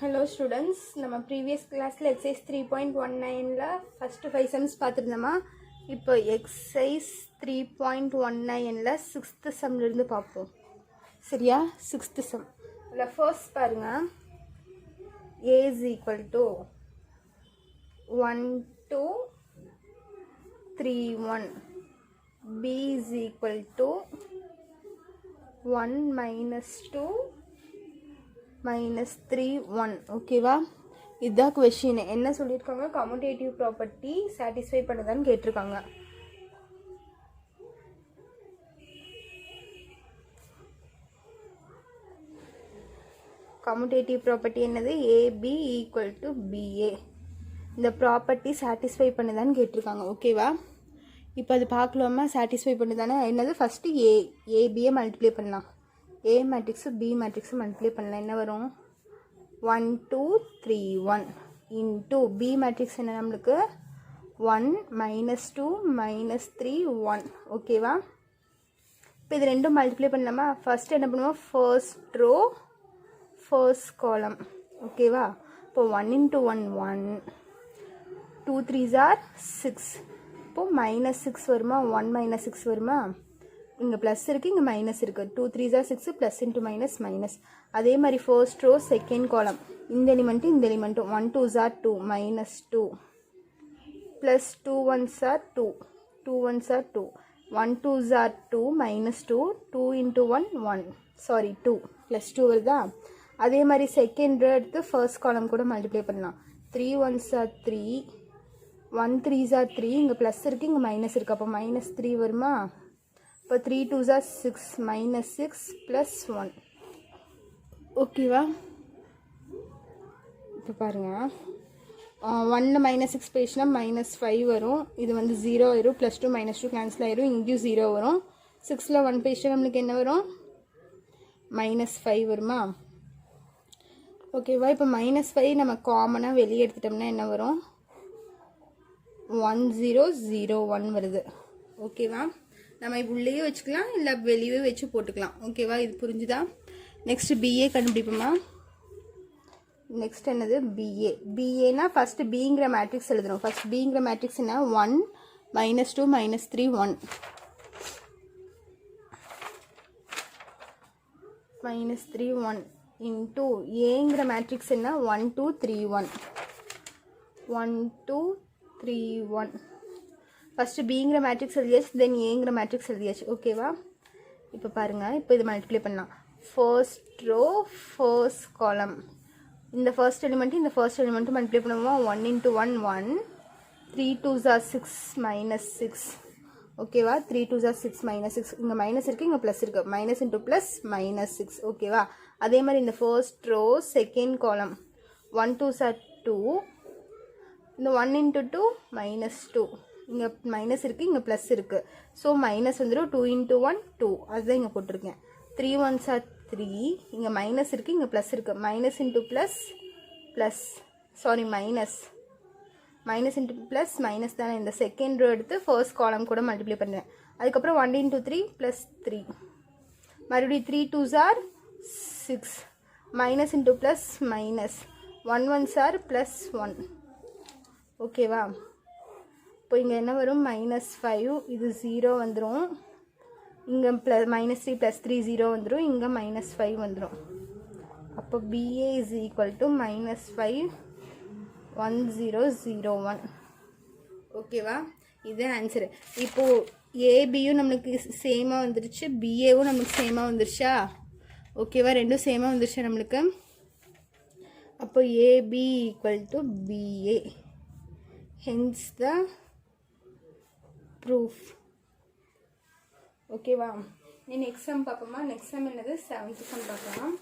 Hello students, நம்ம previous classல exercise 3.19ல first 5 sums பார்த்திருந்தோமா. இப்போ exercise 3.19ல 6th sumல இருந்து பார்ப்போம். சரியா? 6th sum. அதுல first பாருங்க. A is equal to 1 2 3 1. B is equal to 1 minus 2 minus 3 1. ஓகேவா? இதுதான் கொஸ்டின். என்ன சொல்லியிருக்காங்க? கம்யூட்டேட்டிவ் ப்ராப்பர்ட்டி சாட்டிஸ்ஃபை பண்ணுதான்னு கேட்டிருக்காங்க. கம்யூட்டேட்டிவ் ப்ராப்பர்ட்டி என்னது? AB equal to BA. இந்த ப்ராப்பர்ட்டி சாட்டிஸ்ஃபை பண்ணுதான்னு கேட்டிருக்காங்க. ஓகேவா? இப்போ அது பார்க்கலாமா? சாட்டிஸ்ஃபை பண்ணுதானே என்னது? ஃபஸ்ட்டு ஏபியை மல்டிப்ளை பண்ணலாம். A matrix B matrix multiply பண்ணலாம். என்ன வரும்? 1 2 3 1 இன்ட்டு B மேட்ரிக்ஸ் என்ன நம்மளுக்கு? 1 minus 2 minus 3 1. ஓகேவா? இப்போ இது ரெண்டும் மல்டிப்ளை பண்ணலாமா? ஃபர்ஸ்ட் என்ன பண்ணுவோம்? ஃபர்ஸ்ட் ரோ ஃபர்ஸ்ட் காலம். ஓகேவா? இப்போ 1 into 1 1 2 3s are 6. இப்போது மைனஸ் 6 வருமா? 1 minus 6 வருமா? இங்கே ப்ளஸ் இருக்குது, இங்கே மைனஸ் இருக்குது. 2 3s are 6 plus into minus minus. அதே மாதிரி ஃபர்ஸ்ட் ரோ செகண்ட் காலம். இந்த எலிமெண்ட்டு இந்த element 1 2s are 2 minus 2 plus 2 1s are 2 2 1s are 2 1 2s are 2 minus 2 2 into 1 1 sorry 2 plus 2 வருதா? அதே மாதிரி செகண்ட் ரோ எடுத்து ஃபர்ஸ்ட் காலம் கூட மல்டிப்ளை பண்ணலாம். 3 1s are 3 1 3s are 3 இங்கே ப்ளஸ் இருக்குது, இங்கே மைனஸ் இருக்குது. அப்போ மைனஸ் 3 வருமா? இப்போ 3 2s are 6 மைனஸ் 6 ப்ளஸ் 1. ஓகேவா? இப்போ பாருங்கள், 1 மைனஸ் 6 பேசினா மைனஸ் 5 வரும். இது வந்து 0 ஆயிரும். ப்ளஸ் 2 மைனஸ் 2 கேன்சல் ஆயிரும். இங்கேயும் 0 வரும். 6ல் 1 பேசினா நம்மளுக்கு என்ன வரும்? மைனஸ் 5 வருமா? ஓகேவா? இப்போ மைனஸ் 5 நம்ம காமனாக வெளியே எடுத்துட்டோம்னா என்ன வரும்? 1 0 0 1 வருது. ஓகேவா? நம்ம உள்ளேயே வச்சுக்கலாம், இல்லை வெளியே வச்சு போட்டுக்கலாம். ஓகேவா? இது புரிஞ்சுதா? நெக்ஸ்ட் பிஏ கண்டுபிடிப்போமா? நெக்ஸ்ட் என்னது? பிஏ. பிஏனா ஃபர்ஸ்ட் பிங்கிற மேட்ரிக்ஸ் எழுதணும். ஃபர்ஸ்ட் பிங்கிற மேட்ரிக்ஸ் என்ன? 1 minus 2 minus 3 1 minus 3 1 இன்டூ ஏங்கிற மேட்ரிக்ஸ் என்ன? 1 2 3 1 1 2 3 1. ஃபஸ்ட்டு பிங்கிற மேட்ரிக்ஸ் எழுதியாச்சு, தென் ஏங்கிற மேட்ரிக்ஸ் எழுதியாச்சு. ஓகேவா? இப்போ பாருங்கள், இப்போ இது மல்டிப்ளை பண்ணலாம். First row first column. இந்த ஃபர்ஸ்ட் எலிமெண்ட்டு இந்த ஃபர்ஸ்ட் எலிமெண்ட்டு மல்டிப்ளை பண்ணுவோம். 1 into 1 1 3 2s are 6 minus 6. ஓகேவா? 3 2s are 6 minus 6. இங்கே மைனஸ் இருக்குது, இங்கே ப்ளஸ் இருக்குது. Minus into plus minus 6. ஓகேவா? அதே மாதிரி இந்த ஃபர்ஸ்ட் ரோ செகண்ட் காலம் 1 2s are 2. இந்த 1 into 2 மைனஸ் 2. இங்கே மைனஸ் இருக்குது, இங்கே ப்ளஸ் இருக்குது. ஸோ மைனஸ் வந்துடும். 2 into 1 2. அதுதான் இங்கே போட்டிருக்கேன். 3 1s are 3. இங்கே மைனஸ் இருக்குது, இங்கே ப்ளஸ் இருக்குது. Minus into plus plus sorry minus minus into plus minus தானே. இந்த செகண்ட் ரோ எடுத்து ஃபர்ஸ்ட் காலம் கூட மல்டிப்ளை பண்ணுறேன். அதுக்கப்புறம் 1 into 3 ப்ளஸ் 3. மறுபடியும் 3 2s are 6 minus into plus minus 1 1s are plus 1. ஓகேவா? இப்போ இங்கே என்ன வரும்? மைனஸ் 5. இது 0 வந்துடும். இங்கே மைனஸ் 3 ப்ளஸ் 3 0 வந்துடும். இங்கே மைனஸ் 5 வந்துடும். அப்போ BA is equal to minus 5 1 0 0 1. ஓகேவா? இது ஆன்சரு. இப்போது ஏபியும் நம்மளுக்கு சேமாக வந்துருச்சு, பிஏவும் நம்மளுக்கு சேமாக வந்துருச்சா? ஓகேவா? ரெண்டும் சேமாக வந்துருச்சா நம்மளுக்கு? அப்போ AB equal to BA. Hence the proof. ஓகேவா? நீ நெக்ஸ்ட் சம் பார்ப்போமா? நெக்ஸ்ட் சம் என்னது? 7th சம் பார்க்கலாம்.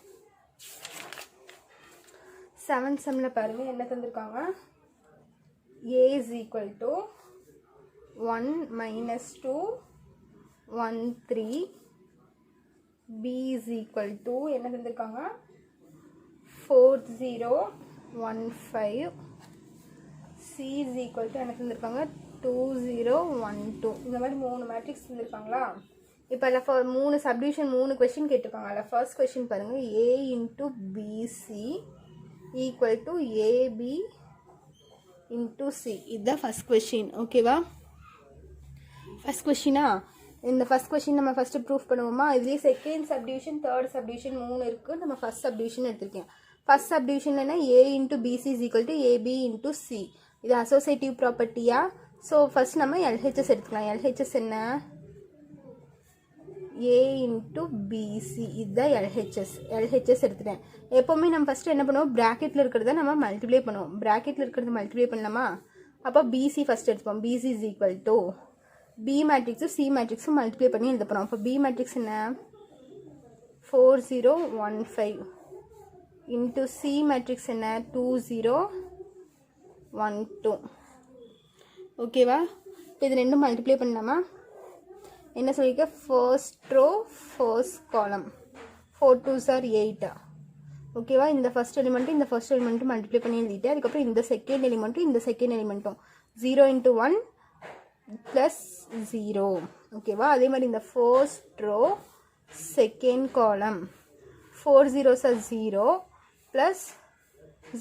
7th சம்மில் பாருங்கள் என்ன தந்திருக்காங்க? A is equal to 1 minus 2 1 3. B is equal to என்ன தந்திருக்காங்க? 4 0 1 5. C is equal to என்ன தந்திருக்காங்க? 2 0 1 2. இந்த மாதிரி 3 மேட்ரிக்ஸ் தந்திருக்காங்களா? இப்போ அதில் 3 சப்டிவிஷன் 3 கொஸ்டின் கேட்டிருக்காங்க. அதில் ஃபர்ஸ்ட் கொஸ்டின் பாருங்கள். A into BC equal to AB into C. இதுதான் ஃபஸ்ட் கொஷின். ஓகேவா? ஃபஸ்ட் கொஷினா? இந்த ஃபஸ்ட் கொஷின் நம்ம ஃபஸ்ட்டு ப்ரூஃப் பண்ணுவோமா? இதுலேயே செகண்ட் சப்டிவிஷன், தேர்ட் சப்டிவிஷன் 3 இருக்குது. நம்ம ஃபஸ்ட் சப்டிவிஷன் எடுத்திருக்கேன். ஃபஸ்ட் சப்டிவிஷன் என்ன? A into PC is equal to AB into C. இது அசோசியேட்டிவ் ப்ராப்பர்ட்டியா? ஸோ ஃபஸ்ட் நம்ம எல்ஹெச்எஸ் எடுத்துக்கலாம். எல்ஹெச்எஸ் என்ன? A into B C. இதுதான் எல்ஹெச்எஸ். எல்ஹெச்எஸ் எடுத்துட்டேன். எப்போவுமே நம்ம ஃபஸ்ட்டு என்ன பண்ணுவோம்? ப்ராக்கெட்டில் இருக்கிறத நம்ம மல்டிப்ளை பண்ணுவோம். ப்ராக்கெட்டில் இருக்கிறத மல்டிப்ளை பண்ணலாமா? அப்போ பிசி ஃபஸ்ட் எடுத்துப்போம். B C is equal to B மேட்ரிக்ஸும் சி மேட்ரிக்ஸும் மல்டிப்ளை பண்ணி எழுத போகிறோம். அப்போ பி மேட்ரிக்ஸ் என்ன? 4015 இன்ட்டு சி மேட்ரிக்ஸ் என்ன? 2012. ஓகேவா? இப்போ இது ரெண்டும் மல்டிப்ளை பண்ணலாமா? என்ன சொல்லியிருக்க? ஃபர்ஸ்ட் ரோ ஃபர்ஸ்ட் காலம். 4 2s are 8. ஓகேவா? இந்த ஃபர்ஸ்ட் எலிமெண்ட்டும் இந்த ஃபர்ஸ்ட் எலிமெண்ட்டும் மல்டிப்ளை பண்ணி எழுதிட்டு அதுக்கப்புறம் இந்த செகண்ட் எலிமெண்ட்டும் இந்த செகண்ட் எலிமெண்ட்டும் 0 into 1 ப்ளஸ் 0. ஓகேவா? அதே மாதிரி இந்த ஃபர்ஸ்ட் ரோ செகண்ட் காலம் 4 zeros are 0 ப்ளஸ்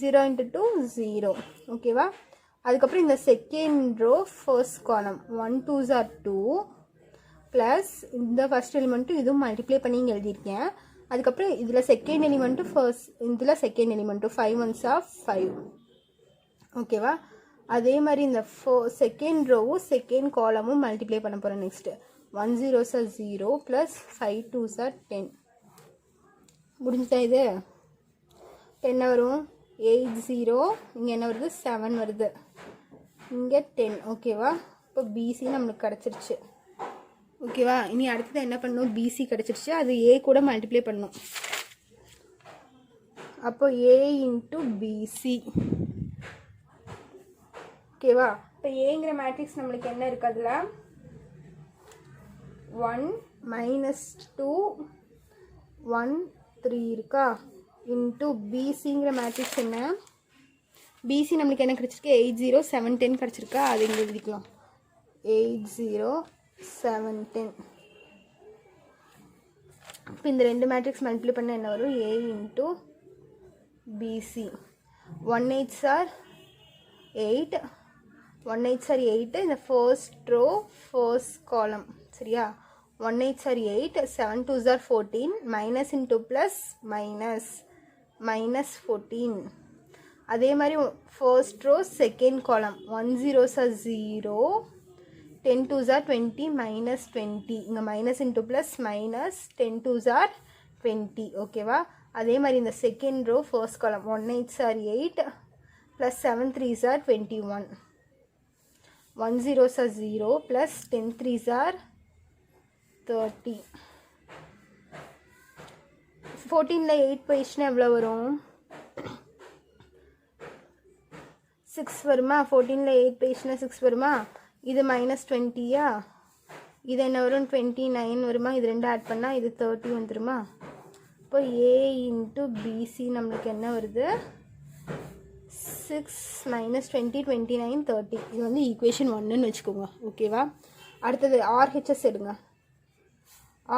0 into 2 0. ஓகேவா? அதுக்கப்புறம் இந்த second row first column 1 2s are 2 plus இந்த ஃபர்ஸ்ட் எலிமெண்ட்டும் இதுவும் மல்டிப்ளை பண்ணி இங்கே எழுதியிருக்கேன். அதுக்கப்புறம் இதில் செகண்ட் எலிமெண்ட்டும் ஃபர்ஸ்ட், இதில் செகண்ட் எலிமெண்ட்டும் 5 1s are 5. ஓகேவா? அதே மாதிரி இந்த செகண்ட் ரோவும் செகண்ட் காலமும் மல்டிப்ளை பண்ண போகிறேன். Next 1 zeros are 0 plus 5 2s are 10. முடிஞ்சுதா? இது என்ன வரும்? 8 0. இங்கே என்ன வருது? 7 வருது. இங்கே 10. ஓகேவா? இப்போ பிசி நம்மளுக்கு கிடச்சிருச்சு. ஓகேவா? இனி அடுத்தது என்ன பண்ணணும்? பிசி கிடச்சிருச்சு, அது ஏ கூட மல்டிப்ளை பண்ணணும். அப்போ ஏ இன்ட்டு பிசி. ஓகேவா? இப்போ ஏங்கிற மேட்ரிக்ஸ் நம்மளுக்கு என்ன இருக்குது? அதில் 1 -2 1 3 இருக்கா? இன்ட்டு பிசிங்கிற மேட்ரிக்ஸ் என்ன? பிசி நம்மளுக்கு என்ன கிடச்சிருக்கு? 8 0 7 10 கிடச்சிருக்கா? அது இங்கே எழுதிக்கலாம். 8 0 7 10. இப்போ இந்த ரெண்டு மேட்ரிக்ஸ் மல்டிப்ளை பண்ண என்ன வரும்? ஏ into PC. 1 8s are 8 1 8s are 8. இந்த ஃபர்ஸ்ட் ரோ ஃபர்ஸ்ட் காலம். சரியா? 1 8s are 8 7 2s are 14. Minus into plus minus minus 14. அதே மாதிரி ஃபர்ஸ்ட் ரோ செகண்ட் காலம் 1 zeros are 0 10 2s are 20 minus 20. இங்கே minus into plus minus 10 2s are 20. ஓகேவா? அதே மாதிரி இந்த second row first column 1 8s are 8 plus 7 3s are 21. 1 zeros are 0 plus 10 3s are 30. 14ல் 8 போயிடுச்சுன்னா எவ்வளோ வரும்? 6 வருமா? 14ல் 8 போயிடுச்சுன்னா 6 வருமா? இது -20யா? இது என்ன வரும்? 29 வருமா? இது ரெண்டு ஆட் பண்ணால் இது 30 வந்துருமா? இப்போ ஏ இன்ட்டு பிசி நம்மளுக்கு என்ன வருது? 6 - 20 29 30. இது வந்து ஈக்குவேஷன் 1ன்னு வச்சுக்கோங்க. ஓகேவா? அடுத்தது ஆர்ஹெச்எஸ் எடுங்க.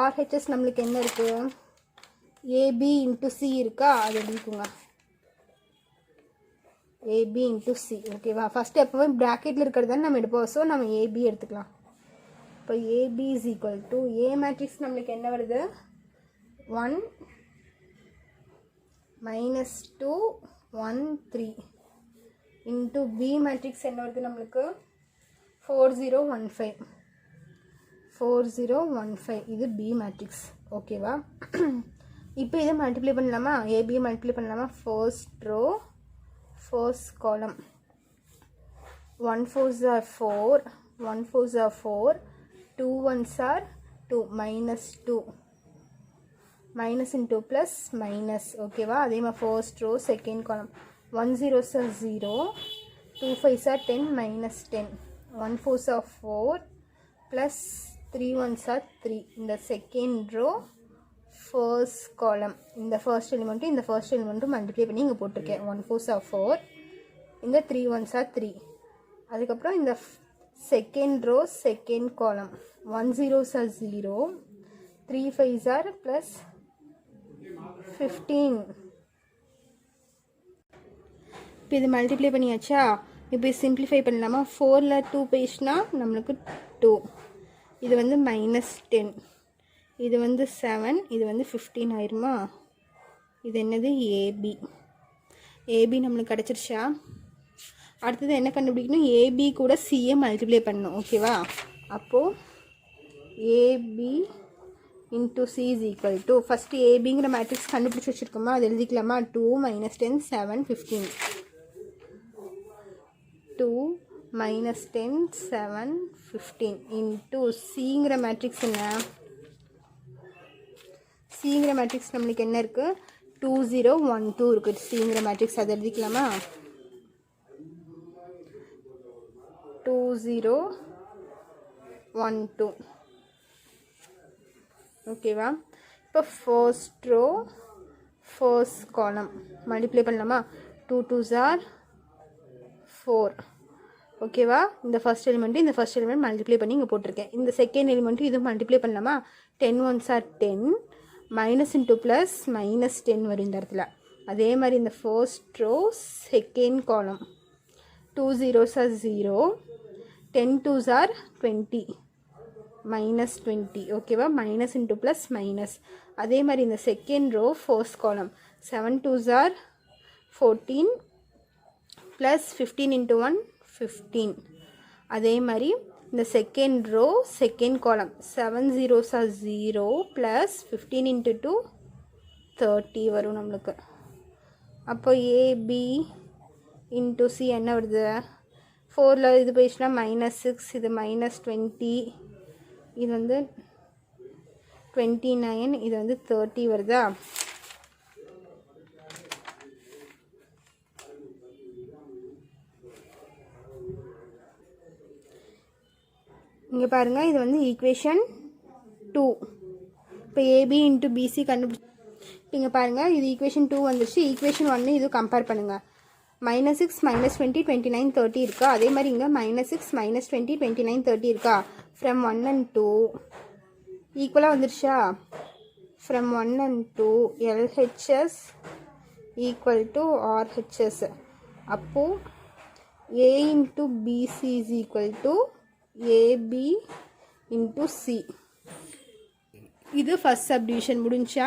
ஆர்ஹெச்எஸ் நம்மளுக்கு என்ன இருக்குது? ஏபி இன்ட்டு சி இருக்கா? அது எழுதிக்கோங்க. AB into C. ஓகேவா? ஃபஸ்ட்டு எப்போவுமே ப்ராக்கெட்டில் இருக்கிறது தான் நம்ம எடுப்போம். ஸோ நம்ம ஏபி எடுத்துக்கலாம். இப்போ AB is equal to A matrix நம்மளுக்கு என்ன வருது? 1 -2 1 3 இன்ட்டு பி மேட்ரிக்ஸ் என்ன வருது நம்மளுக்கு? 4015 4015. இது பி மேட்ரிக்ஸ். ஓகேவா? இப்போ இதை மல்டிப்ளை பண்ணலாமா? ஏபியை மல்டிப்ளை பண்ணலாமா? First row first column 1 4s are 4 1 4s are 4 2 1s are 2 -2 minus into plus minus. ஓகேவா? அதே மாதிரி ஃபர்ஸ்ட் ரோ செகண்ட் காலம் 1 zeros are 0 2 5s are 10 -10 1 4s are 4 plus 3 1s are 3. இந்த செகண்ட் ரோ ஃபர்ஸ்ட் காலம் இந்த first எலிமெண்ட்டும் இந்த first எலிமெண்ட்டும் multiply பண்ணி இங்கே போட்டிருக்கேன். 1 4s are 4 இந்த 3 1s are 3. அதுக்கப்புறம் இந்த செகண்ட் ரோ செகண்ட் காலம் 1 zeros are 0 3 5s are plus 15 இப்போ இது மல்டிப்ளை பண்ணியாச்சா? இப்போ சிம்பிளிஃபை பண்ணலாமா? 4ல் 2 போயிடுச்சுன்னா நம்மளுக்கு 2. இது வந்து -10, இது வந்து 7, இது வந்து 15 ஆயிருமா? இது என்னது? ஏபி. ஏபி நம்மளுக்கு கிடச்சிருச்சா? அடுத்தது என்ன கண்டுபிடிக்கணும்? ஏபி கூட சிஏ மல்டிப்ளை பண்ணணும். ஓகேவா? அப்போது A B into C is equal to, first ஏபிங்கிற மேட்ரிக்ஸ் கண்டுபிடிச்சி வச்சுருக்கோமா? அது எழுதிக்கலாமா? 2 - 10 7 15. 2 - 10 7 15 இன்ட்டு சிங்கிற மேட்ரிக்ஸ் என்ன? சிங்கிற மேட்ரிக்ஸ் நம்மளுக்கு என்ன இருக்குது? 2 0 1 2 இருக்குது சிங்கிற மேட்ரிக்ஸ். அதை எழுதிக்கலாமா? 2 0 1 2. ஓகேவா? இப்போ first row first column multiply பண்ணலாமா? 2 2s are 4. ஓகேவா? இந்த ஃபர்ஸ்ட் எலிமெண்ட்டு இந்த ஃபர்ஸ்ட் எலிமெண்ட் மல்டிப்ளை பண்ணி இங்கே போட்டிருக்கேன். இந்த செகண்ட் எலிமெண்ட்டு இது மல்டிப்ளை பண்ணலாமா? 10 1s are 10, minus into plus -10 வரும் இந்த இடத்துல. அதே மாதிரி இந்த ஃபர்ஸ்ட் ரோ செகண்ட் காலம் 2 0s are 0, 10 2s are 20, -20. ஓகேவா? Minus into plus minus. அதே மாதிரி இந்த செகண்ட் ரோ ஃபர்ஸ்ட் காலம் 7 2s are 14, ப்ளஸ் 15 இன்ட்டு 1 15. அதே மாதிரி இந்த செகண்ட் ரோ செகண்ட் காலம் 7 0s are 0, ப்ளஸ் 15 இன்ட்டு 2 30 வரும் நம்மளுக்கு. அப்போ ஏபி இன்ட்டு சி என்ன வருது? 4ல் இது போயிடுச்சுன்னா -6, இது -20, இது வந்து 29, இது வந்து 30 வருதா? இங்கே பாருங்கள், இது வந்து ஈக்குவேஷன் 2. இப்போ ஏபி இன்ட்டு பிசி கண்டுபிடிச்சி இங்கே பாருங்கள், இது ஈக்குவேஷன் 2 வந்துருச்சு. ஈக்குவேஷன் 1 இது கம்பேர் பண்ணுங்கள். -6 -20 29 30 இருக்கா? அதே மாதிரி இங்கே -6 -20 29 30 இருக்கா? ஃப்ரம் 1 and 2 ஈக்குவலாக வந்துருச்சா? From 1 and 2 LHS equal to RHS. அப்போது A into PC is equal to AB into C. இது ஃபஸ்ட் சப்டிவிஷன் முடிஞ்சா?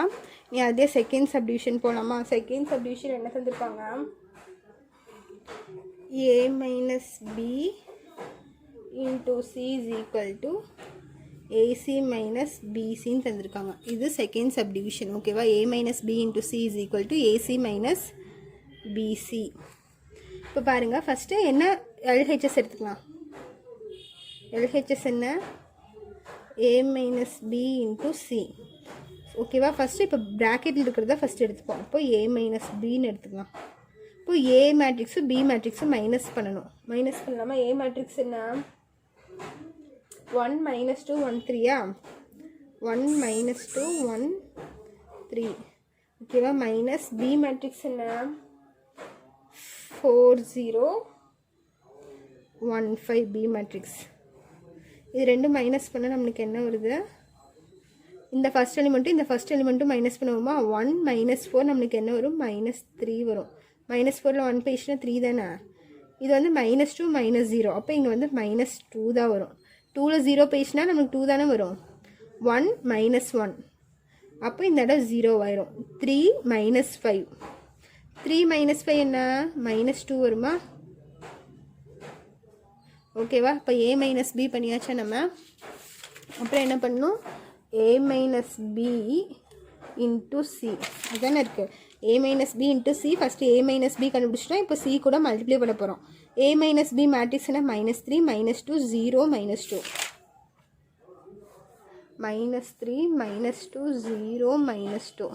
நீ அதே செகண்ட் சப்டிவிஷன் போகலாமா? செகண்ட் சப்டிவிஷன் என்ன தந்திருக்காங்க? A minus B into C is equal to AC minus BC ன்னு தந்திருக்காங்க. இது செகண்ட் சப்டிவிஷன். ஓகேவா? A minus B into C is equal to AC minus BC. இப்போ பாருங்கள், ஃபஸ்ட்டு என்ன LHS எடுத்துக்கலாம். LHS என்ன? A minus B into C. ஓகேவா? ஃபஸ்ட்டு இப்போ ப்ராக்கெட்டில் இருக்கிறத ஃபஸ்ட்டு எடுத்துப்போம். இப்போ A minus Bன்னு எடுத்துக்கலாம். இப்போ A matrix B matrix minus பண்ணணும். மைனஸ் பண்ணலாமா? A மேட்ரிக்ஸ் என்ன? 1 -2 1 3யா? 1 -2 1 3. ஓகேவா? மைனஸ் B மேட்ரிக்ஸ் என்ன? 4 0 1 5 B மேட்ரிக்ஸ். இது ரெண்டும் மைனஸ் பண்ண நம்மளுக்கு என்ன வருது? இந்த ஃபஸ்ட் எலிமெண்ட்டும் இந்த ஃபஸ்ட் எலிமெண்ட்டும் மைனஸ் பண்ணுவோமா? 1 - 4 நம்மளுக்கு என்ன வரும்? -3 வரும். -4ல் 1 போயிடுச்சுன்னா 3 தானே? இது வந்து -2 -0. அப்போ இங்கே வந்து -2 தான் வரும். 2ல் 0 போயிடுச்சுன்னா நம்மளுக்கு 2 தானே வரும். 1 -1. அப்போ இந்த இடம் 0 ஆயிரும். 3 -5. 3 -5 என்ன? -2 வருமா? ஓகேவா? இப்போ A minus B பண்ணியாச்சா நம்ம? அப்புறம் என்ன பண்ணணும்? A minus B into C அதுதானே இருக்குது. A minus B into C. First A minus B கண்டுபிடிச்சிட்டோம். இப்போ C கூட மல்டிப்ளை பண்ண போகிறோம். A minus B மேட்ரிக்ஸ் என்ன? -3 -2 0 -2. -3 -2 0 -2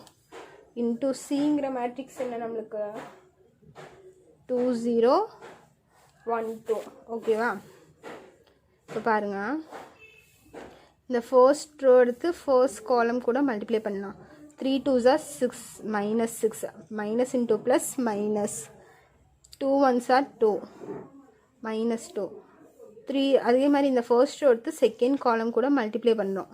இன்ட்டு சிங்கிற மேட்ரிக்ஸ் என்ன நம்மளுக்கு? 2 0 1 2. ஓகேவா? இப்போ பாருங்கள், இந்த ஃபர்ஸ்ட் ரோ எடுத்து ஃபர்ஸ்ட் காலம் கூட மல்டிப்ளை பண்ணலாம். 3 2s are 6 -6 minus into plus minus 2 1s are 2 -2 3. அதே மாதிரி இந்த ஃபர்ஸ்ட் ரோ எடுத்து செகண்ட் காலம் கூட மல்டிப்ளை பண்ணோம்.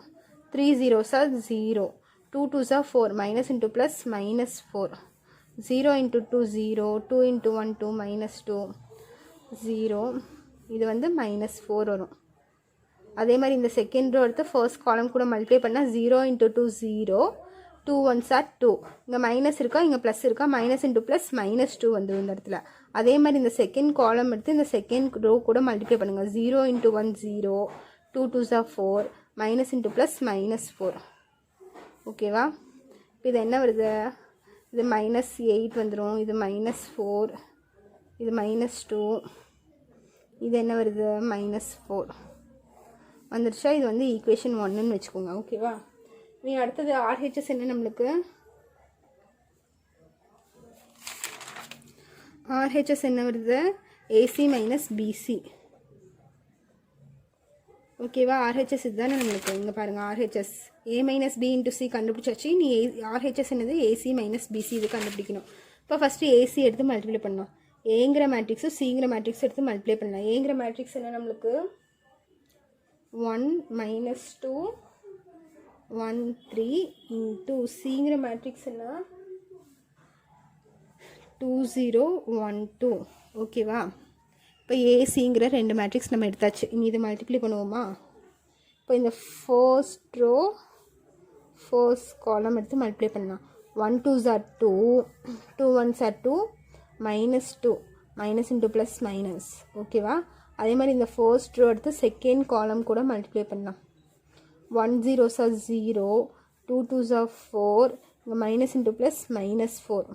3 0s are 0, 2 2s are 4 minus into plus -4 0 into 2 0, 2 into 1 2 minus 2 0, இது வந்து minus 4 வரும். அதே மாதிரி இந்த செகண்ட் ரோ எடுத்து ஃபர்ஸ்ட் காலம் கூட மல்டிப்ளை பண்ணால் 0 into 2 0, 2 ones are 2, இங்கே மைனஸ் இருக்கா இங்கே ப்ளஸ் இருக்கா, மைனஸ் இன்ட்டு ப்ளஸ் மைனஸ் 2 வந்துடும் இந்த இடத்துல. அதே மாதிரி இந்த செகண்ட் காலம் எடுத்து இந்த செகண்ட் ரோ கூட மல்டிப்ளை பண்ணுங்கள். 0 into 1 0, 2 2s are 4, minus into plus minus 4. ஓகேவா? இப்போ இது என்ன வருது, இது மைனஸ் 8 வந்துடும், இது மைனஸ் 4, இது மைனஸ் 2, இது என்ன வருது மைனஸ் 4 வந்துருச்சா. இது வந்து ஈக்குவேஷன் 1ன்னு வச்சுக்கோங்க. ஓகேவா? நீ அடுத்தது ஆர்ஹெச்எஸ் என்ன நம்மளுக்கு, ஆர்ஹெச்எஸ் என்ன வருது, ஏசி மைனஸ் பிசி. ஓகேவா? ஆர்ஹெச்எஸ் இதுதானே நம்மளுக்கு. இங்கே பாருங்கள், ஆர்ஹெச்எஸ் ஏ மைனஸ் பி இன்ட்டு சி கண்டுபிடிச்சாச்சு. நீ ஆர்ஹெச்எஸ் என்னது, ஏசி மைனஸ் பிசி இது கண்டுபிடிக்கணும். இப்போ ஃபஸ்ட்டு ஏசி எடுத்து மல்டிப்ளை பண்ணலாம். ஏங்கிற மேட்ரிக்ஸும் சிங்கிற மேட்ரிக்ஸ் எடுத்து மல்டிப்ளை பண்ணலாம். ஏங்கிற மேட்ரிக்ஸ் என்ன நம்மளுக்கு 1 minus 2 1 3 into சிங்கிற மேட்ரிக்ஸ் என்ன 2 0 1 2. ஓகேவா? இப்போ ஏசிங்கிற ரெண்டு மேட்ரிக்ஸ் நம்ம எடுத்தாச்சு. இனி இதை மல்டிப்ளை பண்ணுவோமா. இப்போ இந்த ஃபர்ஸ்ட் ரோ ஃபர்ஸ்ட் காலம் எடுத்து மல்டிப்ளை பண்ணலாம். 1 2s are 2, 2 1s are 2, minus 2, minus into plus minus. ஓகேவா? அதே மாதிரி இந்த ஃபர்ஸ்ட் ரோ எடுத்து செகண்ட் காலம் கூட மல்டிப்ளை பண்ணலாம். 1 0s are 0, 2 2s are 4, இங்கே மைனஸ் இன்ட்டு ப்ளஸ் மைனஸ் 4.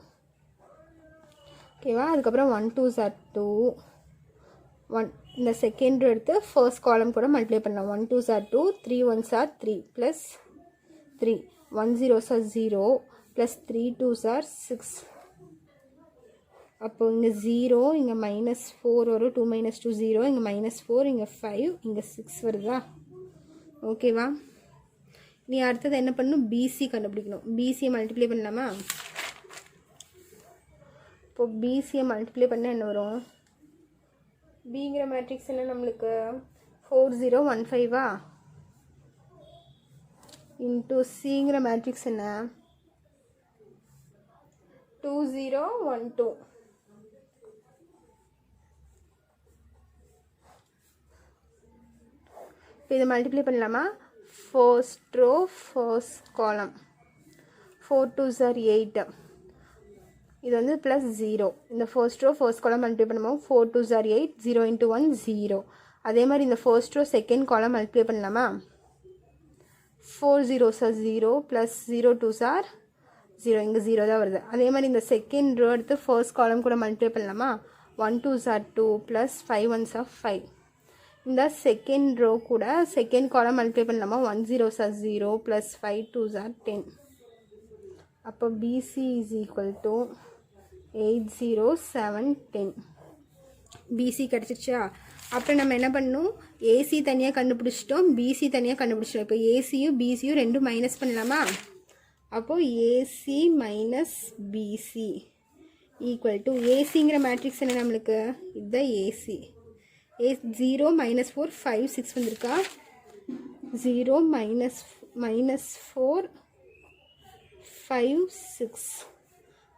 ஓகேவா? அதுக்கப்புறம் 1 2s are 2, 1 இந்த செகண்ட் ரோ எடுத்து ஃபர்ஸ்ட் காலம் கூட மல்டிப்ளை பண்ணலாம். 1 2s are 2, 3 1s are 3 plus 3, 1 0s are 0 plus 3 2s are 6. அப்போ இங்கே 0, இங்கே மைனஸ் 4 வரும், 2 மைனஸ் 2 0, இங்கே மைனஸ் 4, இங்கே 5, இங்கே 6 வருதா. ஓகேவா? நீ அடுத்தது என்ன பண்ணணும், பிசி கண்டுபிடிக்கணும். பிசியை மல்டிப்ளை பண்ணலாமா. இப்போ பிசியை மல்டிப்ளை பண்ணால் என்ன வரும், பிங்கிற மேட்ரிக்ஸ் என்ன நம்மளுக்கு 4 0 1 5 இன்ட்டு சிங்கிற மேட்ரிக்ஸ் என்ன 2 0 1 2. இப்போ இதை மல்டிப்ளை பண்ணலாமா. ஃபர்ஸ்ட் ரோ ஃபர்ஸ்ட் காலம் 4 2s are 8, இது வந்து ப்ளஸ் 0. இந்த first row first column multiply பண்ணும்போது 4 2s are 8, 0 into 1 0. அதே மாதிரி இந்த first row second column multiply பண்ணலாமா. 4 0s are 0 plus 0 2s are 0, இங்கே 0 தான் வருது. அதே மாதிரி இந்த செகண்ட் ரோ எடுத்து ஃபர்ஸ்ட் காலம் கூட மல்டிப்ளை பண்ணலாமா. 1 2s are 2 plus 5 1s are 5. இந்த செகண்ட் ரோ கூட செகண்ட் காலம் மல்டிப்ளை பண்ணலாமா. 1 0s are 0 plus 5 2s are 10. அப்போ B C is equal to 8 0 7 10. B C கிடச்சிருச்சா. அப்புறம் நம்ம என்ன பண்ணணும், ஏசி தனியாக கண்டுபிடிச்சிட்டோம், பிசி தனியாக கண்டுபிடிச்சிட்டோம். இப்போ ஏசியும் பிசியும் ரெண்டும் மைனஸ் பண்ணலாமா. அப்போது A C minus B C equal to ஏசிங்கிற மேட்ரிக்ஸ் என்ன நம்மளுக்கு, இதுதான் ஏசி. 0 minus 4 5 6 வந்திருக்கா. 0 minus 4 5 6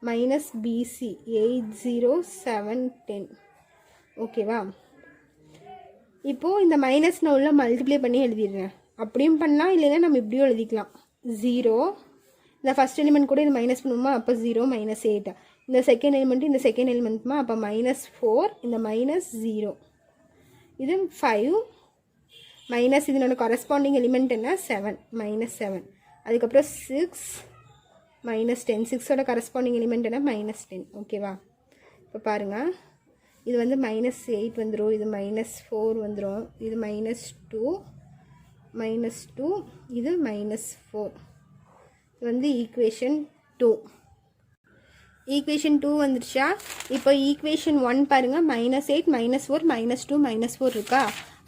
minus BC 8 0 7 10. ஓகேவா? இப்போது இந்த மைனஸ் நான் உள்ள மல்டிப்ளை பண்ணி எழுதிடுறேன். அப்படியும் பண்ணலாம், இல்லைன்னா நம்ம இப்படியும் எழுதிக்கலாம். 0 இந்த ஃபஸ்ட் எலிமெண்ட் கூட இது மைனஸ் பண்ணுவோமா. அப்போ 0 minus 8, இந்த செகண்ட் எலிமெண்ட்டு இந்த செகண்ட் எலிமெண்ட்மா. அப்போ minus 4, இந்த மைனஸ் 0, இது 5 மைனஸ் இதனோட கரஸ்பாண்டிங் எலிமெண்ட் என்ன 7, மைனஸ் 7. அதுக்கப்புறம் 6 மைனஸ் 10, 6ஓட கரஸ்பாண்டிங் எலிமெண்ட் என்ன மைனஸ் 10. ஓகேவா? இப்போ பாருங்கள், இது வந்து மைனஸ் 8 வந்துடும், இது மைனஸ் 4 வந்துடும், இது மைனஸ் 2 மைனஸ் 2, இது மைனஸ் 4. இது வந்து ஈக்குவேஷன் 2. ஈக்குவேஷன் 2 வந்துருச்சா. இப்போ ஈக்குவேஷன் 1 பாருங்கள், -8 -4 -2 -4 இருக்கா.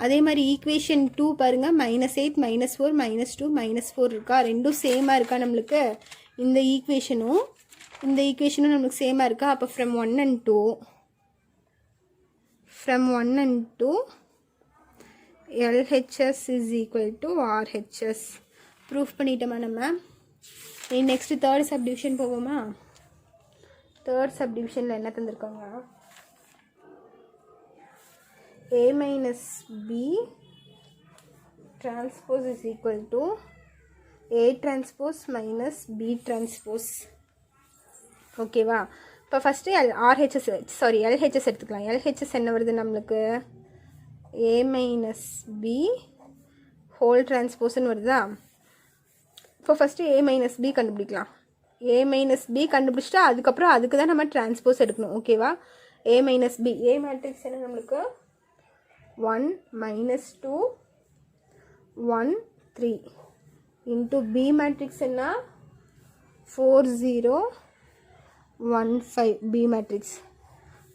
அதே மாதிரி ஈக்குவேஷன் 2 பாருங்கள், -8 -4 -2 -4 இருக்கா. ரெண்டும் சேமாக இருக்கா நம்மளுக்கு. இந்த ஈக்குவேஷனும் நம்மளுக்கு சேமாக இருக்கா. அப்போ from 1 and 2 LHS is equal to RHS. Proof பண்ணிட்டோமா நம்ம. நெக்ஸ்ட்டு தேர்ட் சப்டிவிஷன் போவோமா. தேர்ட் சப்டிவிஷனில் என்ன தந்திருக்காங்க? A minus B transpose is equal to A transpose minus B transpose. ஓகேவா? இப்போ ஃபஸ்ட்டு LHS எடுத்துக்கலாம். LHS என்ன வருது நம்மளுக்கு? A minus B whole transpose வருதா? இப்போ ஃபஸ்ட்டு A minus B கண்டுபிடிக்கலாம். A minus B கண்டுபிடிச்சிட்டா அதுக்கப்புறம் அதுக்கு தான் நம்ம டிரான்ஸ்போஸ் எடுக்கணும். ஓகேவா? A minus B A matrix என்ன நம்மளுக்கு? 1 minus 2 1 3 into B matrix என்ன 4 0 1 5 B matrix.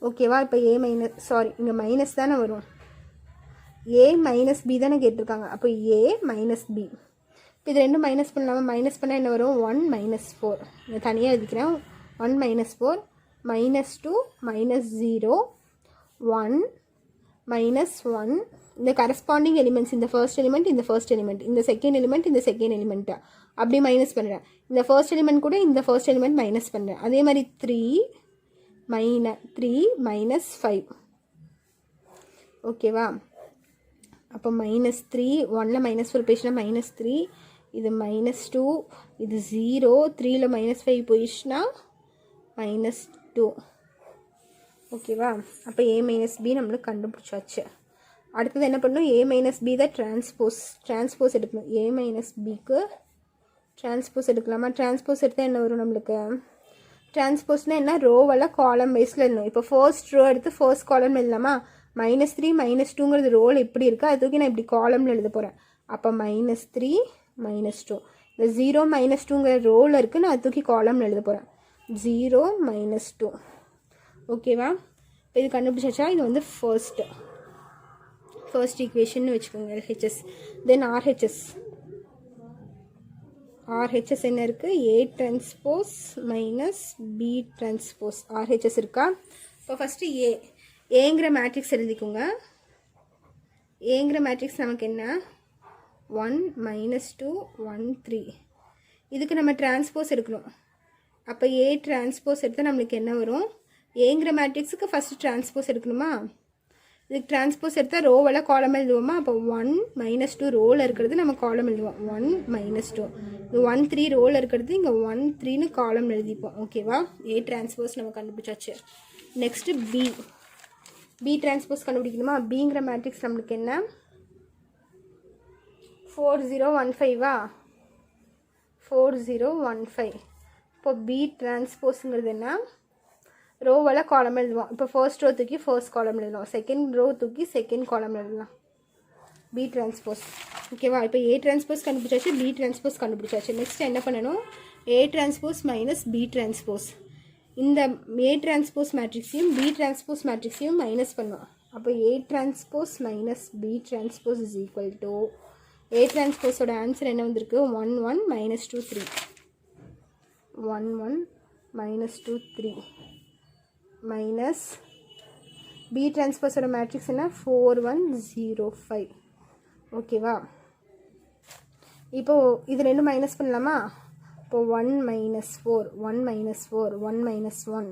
ஓகேவா? இப்போ A minus இங்கே மைனஸ் தானே வரும். A minus B தானே கேட்டிருக்காங்க. அப்போ A minus B. இப்போ இது ரெண்டும் மைனஸ் பண்ணலாமா? மைனஸ் பண்ணால் என்ன வரும்? 1 minus 4. இங்கே தனியாக எழுதிக்கிறேன். 1 minus 4 minus 2 minus 0 1 minus 1. இந்த கரஸ்பாண்டிங் எலிமெண்ட்ஸ், இந்த ஃபர்ஸ்ட் எலிமெண்ட், இந்த ஃபர்ஸ்ட் எலிமெண்ட், இந்த செகண்ட் எலிமெண்ட், இந்த செகண்ட் எலிமெண்ட்டை அப்படி மைனஸ் பண்ணுறேன். இந்த ஃபர்ஸ்ட் எலிமெண்ட் கூட இந்த ஃபர்ஸ்ட் எலிமெண்ட் மைனஸ் பண்ணுறேன். அதே மாதிரி 3 minus 5. ஓகேவா? அப்போ மைனஸ் 3 1ல் மைனஸ் 4 பேசினா மைனஸ் 3, இது மைனஸ் 2, இது 0, 3ல் மைனஸ் 5 போயிடுச்சுன்னா மைனஸ் 2. ஓகேவா? அப்போ A minus B நம்மளுக்கு கண்டுபிடிச்சாச்சு. அடுத்தது என்ன பண்ணணும்? A minus B தான் டிரான்ஸ்போஸ் எடுக்கணும். A minus Bக்கு டிரான்ஸ்போஸ் எடுக்கலாமா? டிரான்ஸ்போஸ் எடுத்தால் என்ன வரும் நம்மளுக்கு? டிரான்ஸ்போஸ்னால் என்ன? ரோவெல்லாம் காலம் வைஸில் எழுதணும். இப்போ ஃபர்ஸ்ட் ரோ எடுத்து ஃபர்ஸ்ட் காலம் எழுதலாமா? -3 -2ங்கிறது ரோல் எப்படி இருக்குது, அது தூக்கி நான் இப்படி காலம்னு எழுத போகிறேன். அப்போ -3 -2 இந்த 0 -2ங்கிற ரோவில் இருக்குது, நான் அது தூக்கி காலம்னு எழுத போகிறேன். 0 -2. ஓகேவா? இப்போ இது கண்டுபிடிச்சாச்சா? இது வந்து ஃபர்ஸ்ட் ஈக்குவேஷன் வச்சுக்கோங்க. LHS. தென் RHS என்ன இருக்குது? A transpose minus B transpose. RHS இருக்கா? இப்போ ஃபஸ்ட்டு ஏங்கிற மேட்ரிக்ஸ் எழுதிக்கோங்க. ஏங்கிற மேட்ரிக்ஸ் நமக்கு என்ன? 1 -2 1 3. இதுக்கு நம்ம டிரான்ஸ்போஸ் எடுக்கணும். அப்போ A டிரான்ஸ்போஸ் எடுத்தால் நம்மளுக்கு என்ன வரும்? ஏங்கிற மேட்ரிக்ஸுக்கு ஃபஸ்ட்டு டிரான்ஸ்போஸ் எடுக்கணுமா? இதுக்கு டிரான்ஸ்போஸ் எடுத்தால் ரோவெல்லாம் காலம் எழுதுவோமா? அப்போ 1 -2 ரோவில் இருக்கிறது நம்ம காலம் எழுதுவோம். 1 -2 இது 1 3 ரோவில் இருக்கிறது இங்கே 1 3ன்னு காலம் எழுதிப்போம். ஓகேவா? A டிரான்ஸ்போஸ் நம்ம கண்டுபிடிச்சாச்சு. நெக்ஸ்ட்டு B டிரான்ஸ்போஸ் கண்டுபிடிக்கணுமா? Bங்கிற மேட்ரிக்ஸ் நம்மளுக்கு என்ன? 4 0 1 5வா? 4 0 1 5. இப்போ B டிரான்ஸ்போஸுங்கிறது என்ன? ரோவெல்லாம் காலம் எழுதுவோம். இப்போ ஃபர்ஸ்ட் ரோ தூக்கி ஃபர்ஸ்ட் காலம் எழுதலாம், செகண்ட் ரோ தூக்கி செகண்ட் காலம் எழுதலாம். B transpose. ஓகேவா? இப்போ A டிரான்ஸ்போஸ் கண்டுபிடிச்சாச்சு, B டிரான்ஸ்போஸ் கண்டுபிடிச்சாச்சு. நெக்ஸ்ட் என்ன பண்ணணும்? A transpose minus B transpose. இந்த A டிரான்ஸ்போஸ் மேட்ரிக்ஸையும் B டிரான்ஸ்போஸ் மேட்ரிக்ஸையும் மைனஸ் பண்ணுவோம். அப்போ A transpose minus B transpose is equal to A டிரான்ஸ்போஸோட ஆன்சர் என்ன வந்திருக்கு? 1 1 -2 3. 1 1 -2 3 மைனஸ் B டிரான்ஸ்போஸோட மேட்ரிக்ஸ் என்ன? 4 1 0 5. ஓகேவா? இப்போது இது ரெண்டும் மைனஸ் பண்ணலாமா? இப்போ 1 -4 1 -4 1 -1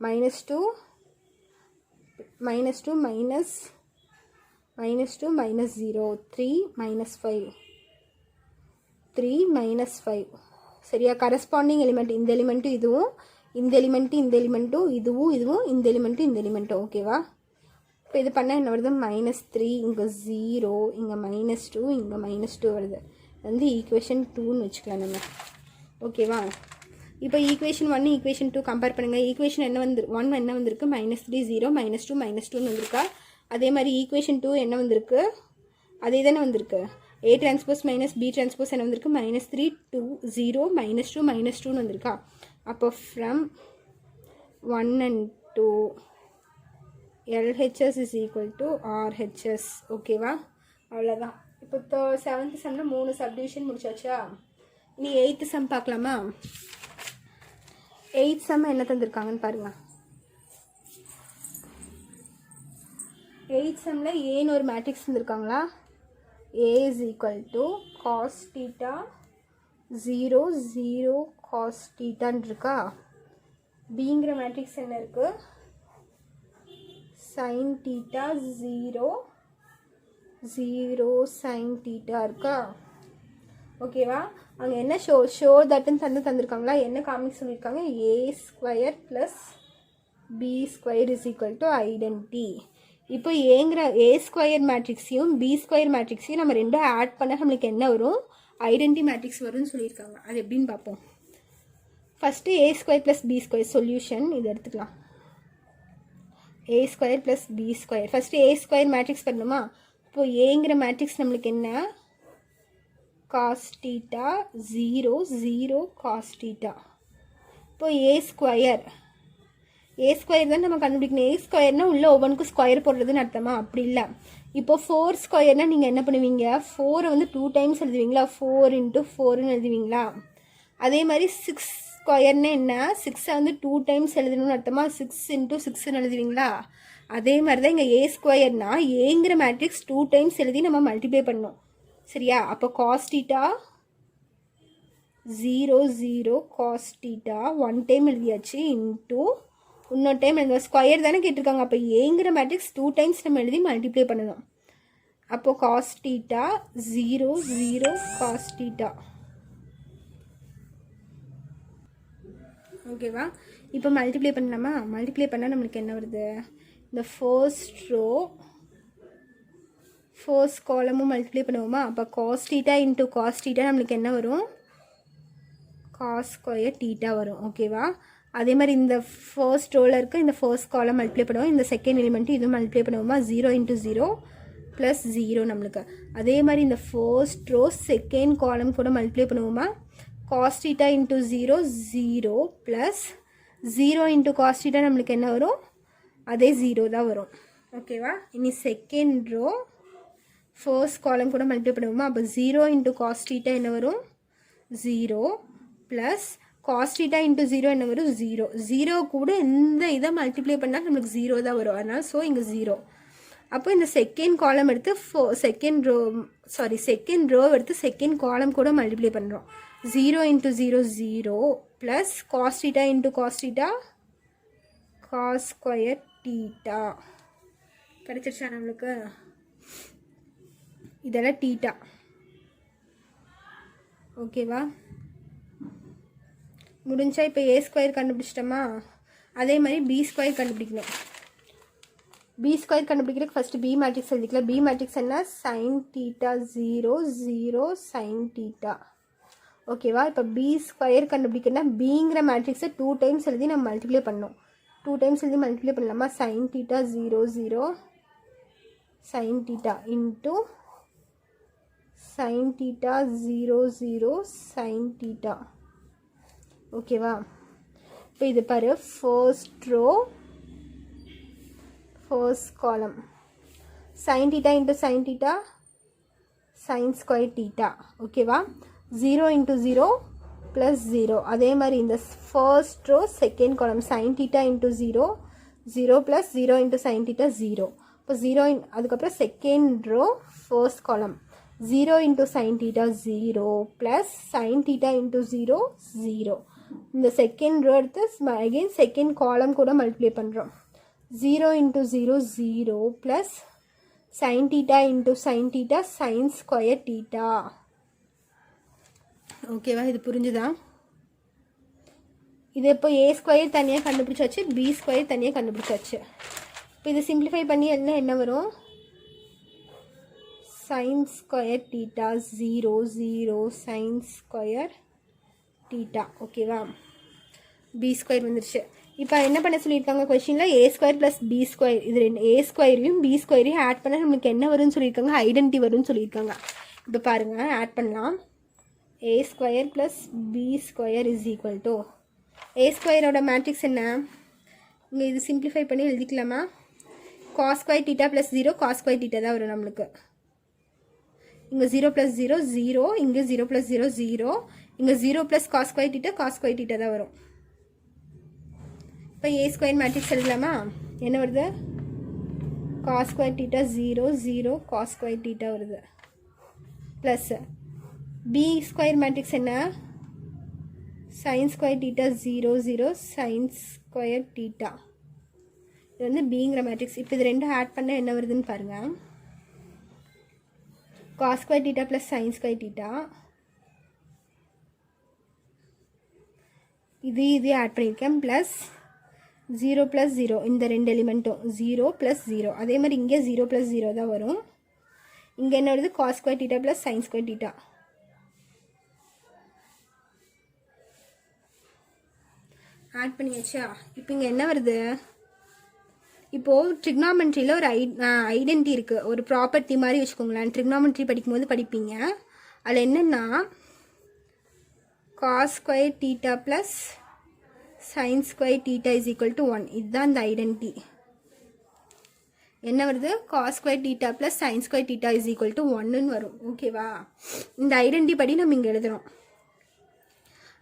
-2 -2 -0 3 -5 3 -5. சரியா? கரஸ்பாண்டிங் எலிமெண்ட் இந்த எலிமெண்ட்டும் இதுவும், இந்த எலிமெண்ட்டும் இதுவும் இந்த எலிமெண்ட்டும். ஓகேவா? இப்போ இது பண்ணால் என்ன வருது? -3 இங்கே 0 இங்கே -2 இங்கே -2 வருது. வந்து ஈக்குவேஷன் 2ன்னு வச்சுக்கலாம் நம்ம. ஓகேவா? இப்போ ஈக்குவேஷன் 1 ஈக்குவேஷன் 2 கம்பேர் பண்ணுங்கள். ஈக்குவேஷன் என்ன 1 என்ன வந்திருக்கு? -3 0 -2 -2ன்னு வந்திருக்கா? அதே மாதிரி ஈக்குவேஷன் 2 என்ன வந்திருக்கு? அதே தானே வந்திருக்கு. A transpose minus B transpose என்ன வந்திருக்கு? -3 2 0 -2 -2ன்னு வந்திருக்கா? அப்போ from 1 and 2 LHS is equal to RHS. ஓகேவா? அவ்வளோதான். இப்போ 7th சம்மில் 3 சப்டிவிஷன் முடிச்சாச்சா? இனி 8th சம் பார்க்கலாமா? 8th சம் என்ன தந்திருக்காங்கன்னு பாருங்கள். 8th சம்மில் ஏன்னு ஒரு matrix தந்திருக்காங்களா? A is equal to cos theta 0 0 cos theta இருக்கா? பிங்கிற மேட்ரிக்ஸ் என்ன இருக்குது, sin theta 0 0 sin theta இருக்கா. ஓகேவா, அங்கே என்ன ஷோ தட்டுன்னு தந்திருக்காங்களா, என்ன காமிக் சொல்லியிருக்காங்க, a² + b² = ஐடென்டி. இப்போ a² மேட்ரிக்ஸையும் b² மேட்ரிக்ஸையும் நம்ம ரெண்டும் ஆட் பண்ண நம்மளுக்கு என்ன வரும், ஐடென்டி மேட்ரிக்ஸ் வரும்னு சொல்லியிருக்காங்க. அது எப்படின்னு பார்ப்போம். ஃபஸ்ட்டு a² + b² சொல்யூஷன் இது எடுத்துக்கலாம். a² + b². First a² matrix பண்ணணுமா. இப்போது ஏங்கிற மேட்ரிக்ஸ் நம்மளுக்கு என்ன, cos theta 0 0 cos theta. இப்போ a² தான் நம்ம கண்டுபிடிக்கணும். a²னா உள்ள ஒவ்வொன்றுக்கும் ஸ்கொயர் போடுறதுன்னு அர்த்தமா, அப்படி இல்லை. இப்போ 4² நீங்கள் என்ன பண்ணுவீங்க, 4 வந்து 2 டைம்ஸ் எழுதுவீங்களா, 4 × 4ன்னு எழுதுவீங்களா. அதே மாதிரி 6² என்ன, 6 வந்து 2 டைம்ஸ் எழுதணும்னு அர்த்தமா, 6 × 6ன்னு எழுதுவீங்களா. அதே மாதிரி தான் இங்கே a²னா ஏங்கிற மேட்ரிக்ஸ் 2 டைம்ஸ் எழுதி நம்ம மல்டிப்ளை பண்ணோம். சரியா, அப்போ cos theta 0 0 cos theta 1 time எழுதியாச்சு, இன்ட்டு இன்னொரு டைம் எழுதுவோம். ஸ்கொயர் தானே கேட்டிருக்காங்க, அப்போ ஏங்கிற மேட்ரிக்ஸ் 2 டைம்ஸ் நம்ம எழுதி மல்டிப்ளை பண்ணணும். அப்போது cos theta 0 0 cos theta. ஓகேவா, இப்போ மல்டிப்ளை பண்ணலாமா. மல்டிப்ளை பண்ணால் நம்மளுக்கு என்ன வருது, இந்த ஃபர்ஸ்ட் ரோ ஃபர்ஸ்ட் காலமும் மல்டிப்ளை பண்ணுவோமா. அப்போ cos theta × cos theta நம்மளுக்கு என்ன வரும், cos² theta வரும். ஓகேவா, அதே மாதிரி இந்த ஃபர்ஸ்ட் ரோவில் இருக்க இந்த ஃபர்ஸ்ட் காலம் மல்டிப்ளை பண்ணுவோம். இந்த செகண்ட் எலிமெண்ட்டு இதுவும் மல்டிப்ளை பண்ணுவோமா, 0 × 0 + 0 நம்மளுக்கு. அதே மாதிரி இந்த ஃபர்ஸ்ட் ரோ செகண்ட் காலம் கூட மல்டிப்ளை பண்ணுவோமா, cos theta × 0 0 + 0 × cos theta நம்மளுக்கு என்ன வரும், அதே 0 தான் வரும். ஓகேவா, இனி செகண்ட் ரோ ஃபர்ஸ்ட் காலம் கூட மல்டிப்ளை பண்ணுவோமா. அப்போ 0 × cos theta என்ன வரும், 0 + cos theta × 0 என்ன வரும், 0. 0 கூட இந்த இதை மல்டிப்ளை பண்ணால் நம்மளுக்கு 0 தான் வரும். அதனால் ஸோ இங்கே 0. அப்போ இந்த செகண்ட் காலம் எடுத்து செகண்ட் ரோ எடுத்து செகண்ட் காலம் கூட மல்டிப்ளை பண்ணுறோம். 0 × 0 0 + cos theta × cos theta cos² theta கிடைச்சிருச்சா நம்மளுக்கு. இதெல்லாம் தீட்டா. ஓகேவா, முடிஞ்சா இப்போ a² கண்டுபிடிச்சிட்டோமா. அதே மாதிரி b² கண்டுபிடிக்கணும். b² கண்டுபிடிக்கிறதுக்கு ஃபஸ்ட்டு b மேட்ரிக்ஸ் எழுதிக்கலாம். b மேட்ரிக்ஸ் என்ன, sin theta 0 0 sin theta. ஓகேவா, இப்போ b² கண்டுபிடிக்கணும்னா bங்கிற மேட்ரிக்ஸை 2 டைம்ஸ் எழுதி நம்ம மல்டிப்ளை பண்ணோம். 2 டைம்ஸ் எழுதி மல்டிப்ளை பண்ணலாமா. sin theta 0 0 sin theta into sin theta 0 0 sin theta. ஓகேவா, இப்போ இது பாரு, first row first column sin theta × sin theta sin² theta. ஓகேவா, 0 × 0 + 0. அதே மாதிரி இந்த first row second column sin theta × 0 0 + 0 × sin theta 0. இப்போ 0 அதுக்கப்புறம் செகண்ட் ரோ ஃபர்ஸ்ட் காலம் 0 × sin theta 0 + sin theta × 0 0. இந்த செகண்ட் ரோ எடுத்து அகெயின் செகண்ட் காலம் கூட மல்டிப்ளை பண்ணுறோம். 0 × 0 0 + sin theta × sin theta sin² theta. ஓகேவா, இது புரிஞ்சுதா. இது இப்போ a² தனியாக கண்டுபிடிச்சாச்சு, b² தனியாக கண்டுபிடிச்சாச்சு. இப்போ இது சிம்பிளிஃபை பண்ணி என்ன வரும், sin² theta 0 0 sin² theta. ஓகேவா, b² வந்துருச்சு. இப்போ என்ன பண்ண சொல்லியிருக்காங்க கொஸ்டினில், a² + b². இது ரெண்டு a²யும் b²யும் ஆட் பண்ண நம்மளுக்கு என்ன வரும்னு சொல்லியிருக்காங்க, ஐடென்டி வரும்னு சொல்லியிருக்காங்க. இப்போ பாருங்கள், ஆட் பண்ணலாம். a² + b² = a²ஓட மேட்ரிக்ஸ் என்ன, இங்கே இது சிம்பிளிஃபை பண்ணி எழுதிக்கலாமா. cos² theta + 0 cos² theta தான் வரும் நம்மளுக்கு. இங்கே 0 + 0 0, இங்கே 0 + 0 0, இங்கே 0 + cos² theta cos² theta தான் வரும். இப்போ a² மேட்ரிக்ஸ் எழுதலாமா. என்ன வருது, cos² theta 0 0 cos² theta வருது. ப்ளஸ் b² மேட்ரிக்ஸ் என்ன, sin² theta 0 0 sin² square theta. இது வந்து பிங்கிற மேட்ரிக்ஸ். இப்போ இது ரெண்டும் ஆட் பண்ணால் என்ன வருதுன்னு பாருங்கள். Cos square theta plus sign square theta. இது ஆட் பண்ணியிருக்கேன். ப்ளஸ் 0 + 0 இந்த ரெண்டு எலிமெண்ட்டும் 0 + 0. அதே மாதிரி இங்கே 0 + 0 தான் வரும். இங்கே என்ன வருது? Cos square theta plus sign square theta. Add பண்ணியாச்சா? இப்போ இங்கே என்ன வருது? இப்போது ட்ரிக்னாமெண்ட்ரியில் ஒரு ஐடென்டி இருக்குது, ஒரு ப்ராப்பர்ட்டி மாதிரி வச்சுக்கோங்களேன். ட்ரிக்னாமெண்ட்ரி படிக்கும்போது படிப்பீங்க. அதில் என்னென்னா cos square theta plus sign square theta is equal to 1. இதுதான் இந்த ஐடென்டி. என்ன வருது? Cos square theta plus sign square theta is equal to 1ன்னு வரும். ஓகேவா? இந்த ஐடென்டி படி நம்ம இங்கே எழுதுகிறோம்.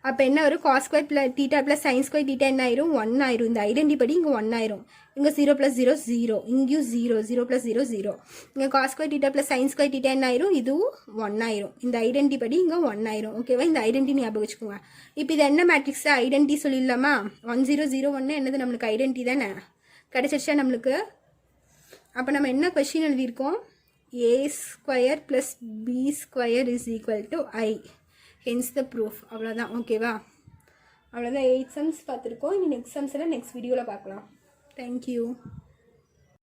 அப்போ என்ன வரும்? Cos square theta plus sign square theta என்ன ஆயிரும்? 1 ஆயிரும். இந்த ஐடென்டி படி இங்கே 1 ஆயிரும். இங்கே 0 + 0 0. இங்கேயும் 0 0 + 0 0. இங்கே cos square theta plus sign square theta என்ன ஆயிரும்? இதுவும் 1 ஆயிரும். இந்த ஐடென்டி படி இங்கே 1 ஆயிரும். ஓகேவா? இந்த ஐடென்டி ஞாபகம் வச்சுக்கோங்க. இப்போ இது என்ன மேட்ரிக்ஸ்? ஐடென்டி சொல்லிடலாமா? 1 0 0 1 என்னது? நம்மளுக்கு ஐடென்டி தானே. கிடைச்சிருச்சா நம்மளுக்கு? அப்போ நம்ம என்ன கொஸ்டின் எழுதியிருக்கோம்? a² + b² is equal to I. Hence the proof. அவ்வளோதான். ஓகேவா? அவ்வளோதான். 8 சம்ஸ் பார்த்துருக்கோம். இனி நெக்ஸ்ட் சம்ஸ் எல்லாம் நெக்ஸ்ட் வீடியோவில் பார்க்கலாம். தேங்க்யூ.